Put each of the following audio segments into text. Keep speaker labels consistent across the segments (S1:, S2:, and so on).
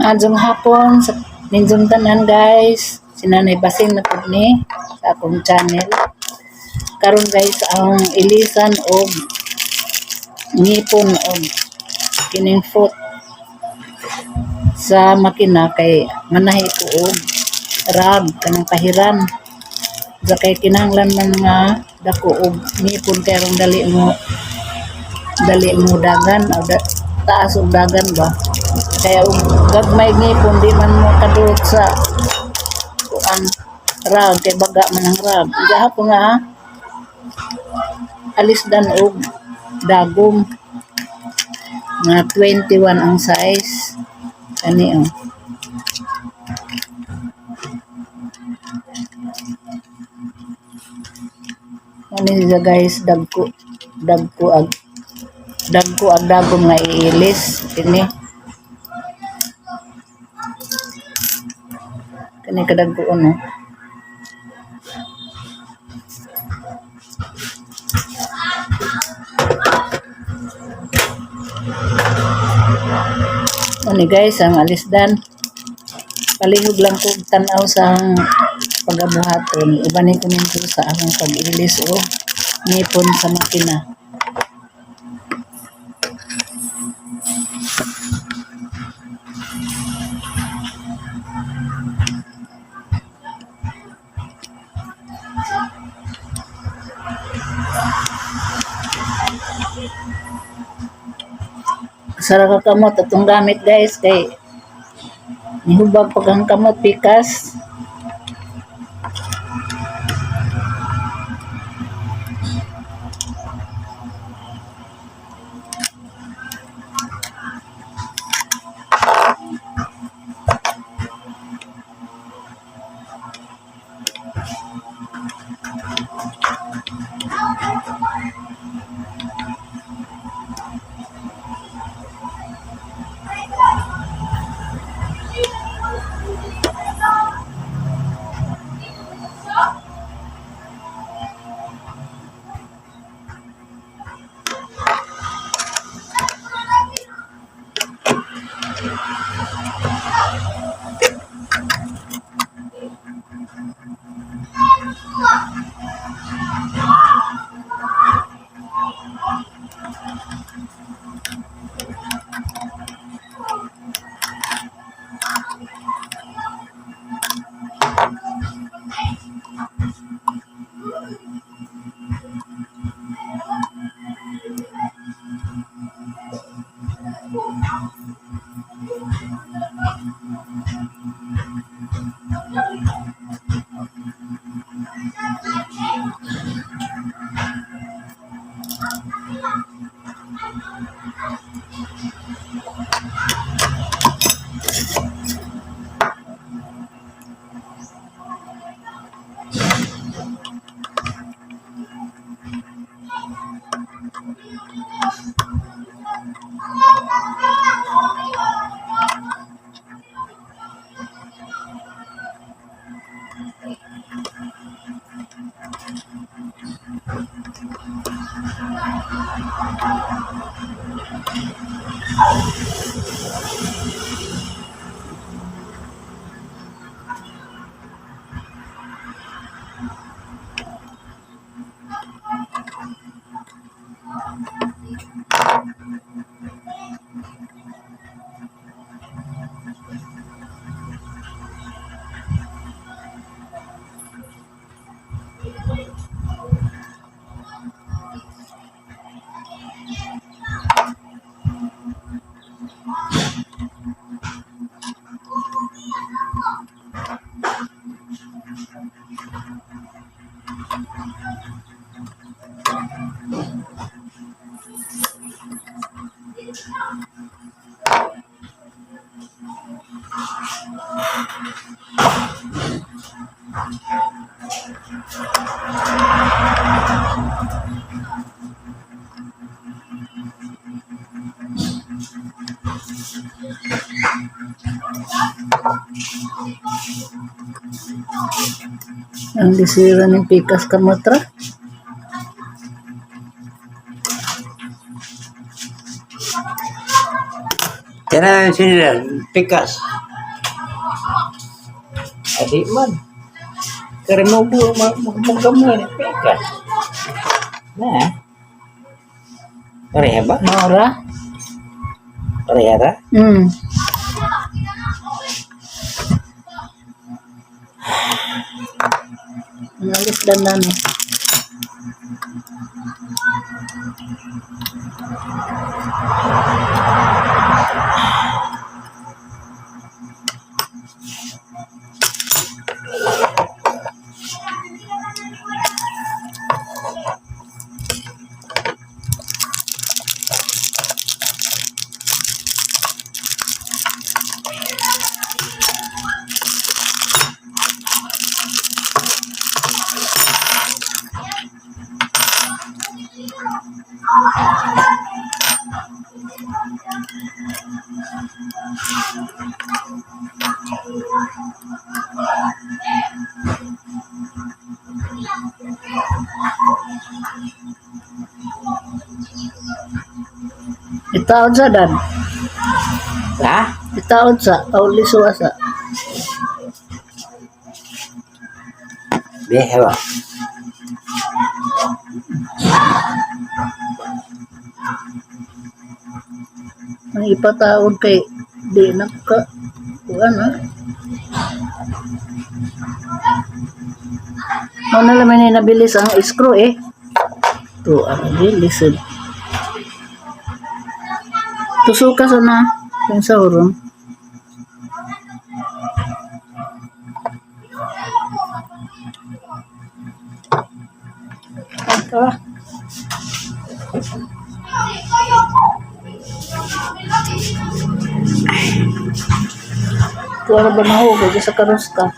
S1: Adjong hapon sa ninyong tanan guys. Sinanay basing na po ni sa akong channel. Karon guys ang ilisan og ngipon og kining foot sa makina kay manahi ko og rag kanang pahiran. Sa kay kinahanglan man nga dako og ngipon kay aron dali mo dagan o taas og dagan ba. Kaya gagmay ngipon di man mo kaduot sa kuan rag kay baga man ang rag. Diha ko nga alisdan og dagom nga 21 ang size kani oh. Ano siya guys, dagko ag dagom nga iilis kini kadagko ano. Ano guys, ang alisdan palihog lang ko tanaw sa pagabuhaton. Iba ni komento sa akong pag-ilis o ngipon sa makina. Sara ka kamot atong gamit guys kay nihubag pag ang kamot pikas. Ang disira ng pikas kamotra.
S2: Yan ang sinila, pikas. Adi man. Karemobo maggamay ni peka. Nah. Pareha ba?
S1: Maura?
S2: Pareha ra?
S1: Nalis dan nani. Itaod sa dan.
S2: Ha?
S1: Itaod sa kauli suwasa.
S2: Behe ba?
S1: Ang ipataod kay di naka kuan ha. Ano naman ni nabilis ang screw eh. To ang bilis. Tusuka sa na yung sa hurong. Ito. Tuwa ba na ho, sa karosta.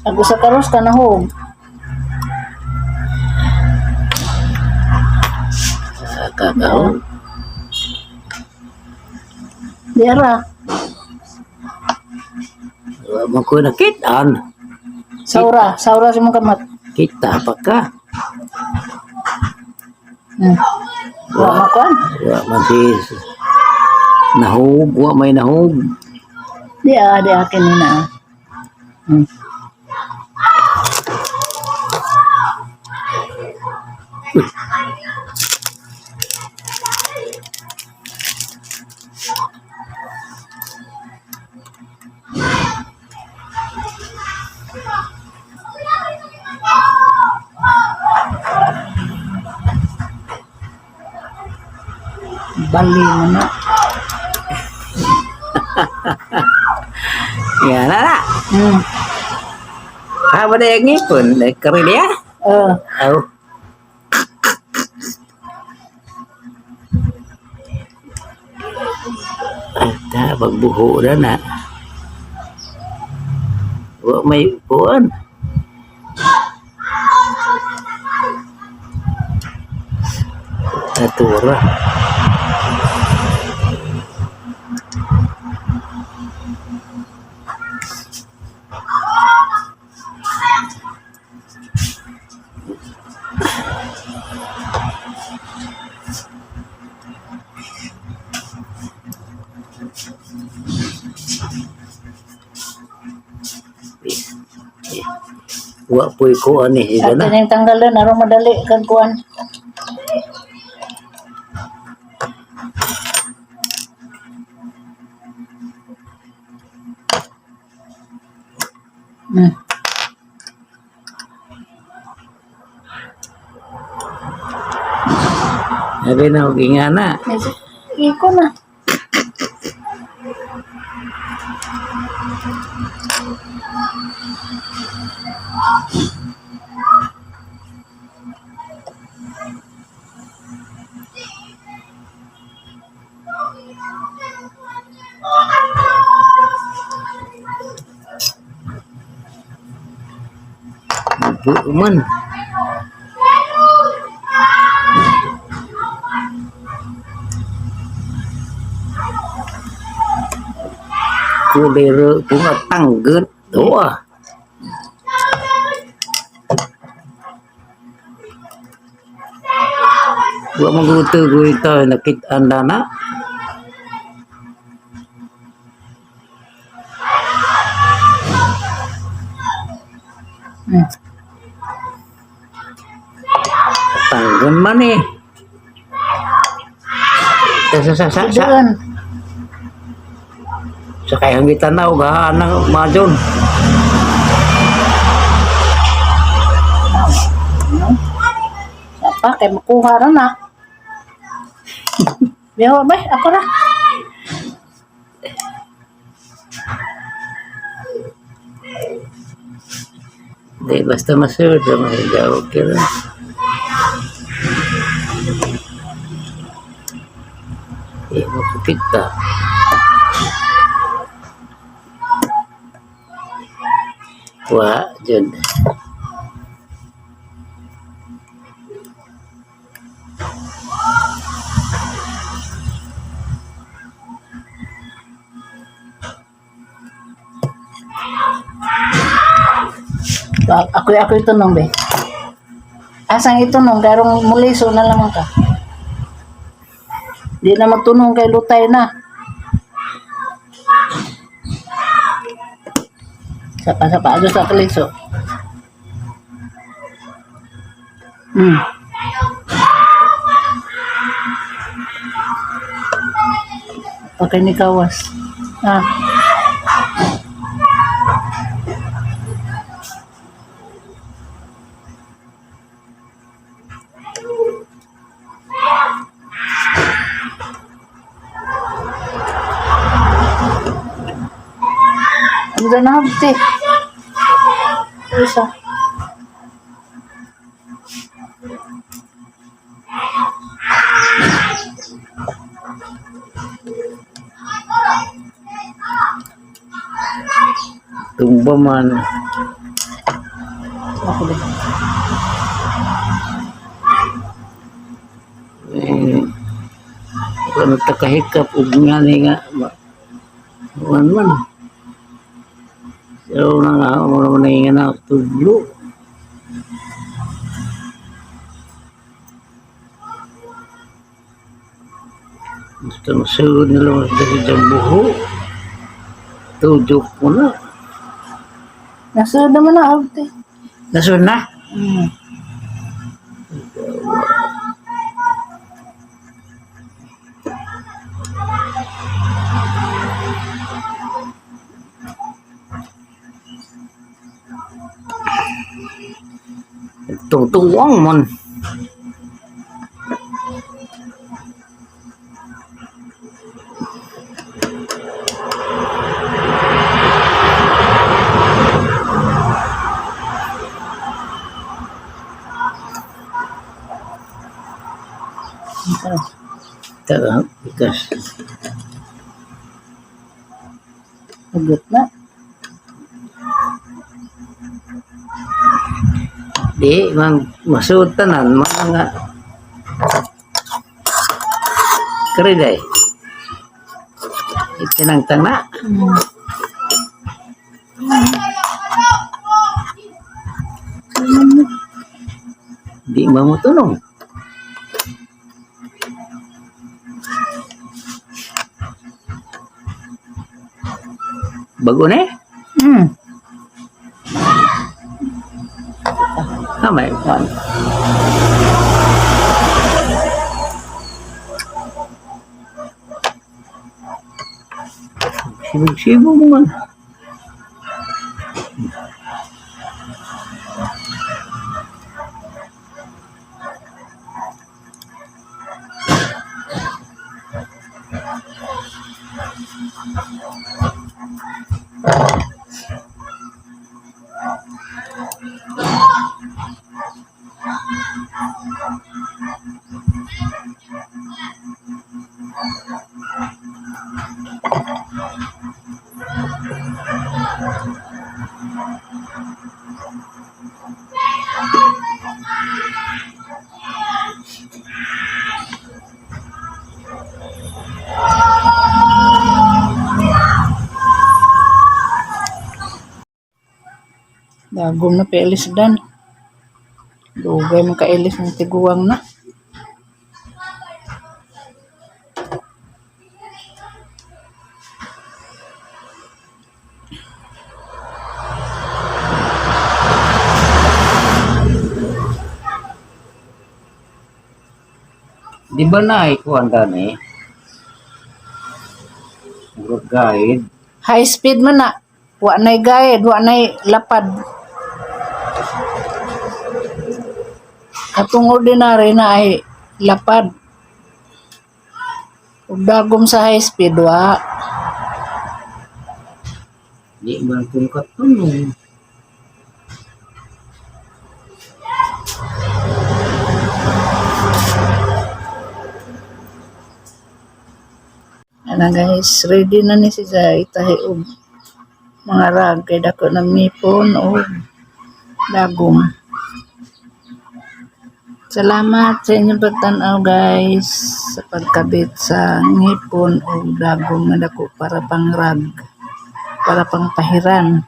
S1: Ako sa karosta na ho.
S2: Kakao.
S1: Diara.
S2: Wala ko nakitaan.
S1: Saura si mong kamat.
S2: Kita pa ka.
S1: Wa makuan.
S2: Wa masis. Nahug, wa may nahug.
S1: Di akin ni na. Bali mo na.
S2: Ya na. Apa dia ngipun? Keri dia? Oh. Ada pagbuho dah nak. Wa may puan. Atura. Wa puy ko ani ida na.
S1: Atin yung tanggalan aron madali kag kuan.
S2: Abi na og ingana.
S1: Iko na.
S2: Man. kulere bunga tangget doa. Gua menggutu gue nakit andana. Tanggen mana? Sa
S1: Doon.
S2: sa kayang gitanaw ga nang majon.
S1: Apa kay makuha ra na. Biyawa ba? Ako ra.
S2: Di basta masud mahigaw kira. Mo kita. Wah, jud.
S1: Ako ito nung be. Asang ito nung garong muliso na lamang ka. Di na magtunong kay lutay na. Sapa ado sa kaliso. Pakai ni kawas. Udah nanti. Bisa.
S2: Tumba man.
S1: Aku deh.
S2: Kung takahikap ug ngani nga man. So nga mo na nga tudlo. Gusto masugod nila dari jambuho. Tujuk mo na.
S1: Nasunod naman na ate.
S2: Nasun na? Tungtuang mon. Tak ikas.
S1: Agot na.
S2: Di man masud tanan mga keriday. Itinang tana. Di mamutulong. Bago na may kan. Sibuk-sibuk man.
S1: Dagom na pailis dan. Dugay makailis ng tiguang na.
S2: Di ba na ikuan dani? Road guide.
S1: High speed man na. Wa nay guide, wa nay lapad. Katong ordinary na ay lapad. Ug dagom sa high speed wa.
S2: Di man kung katulong.
S1: Ana guys, ready na ni siya itahi og mga rag kay dako na mipon o dagom. Salamat sa inyong pagtanaw guys sa pagkabit sa ngipon o dagom nga dako para pang rag, para pang pahiran.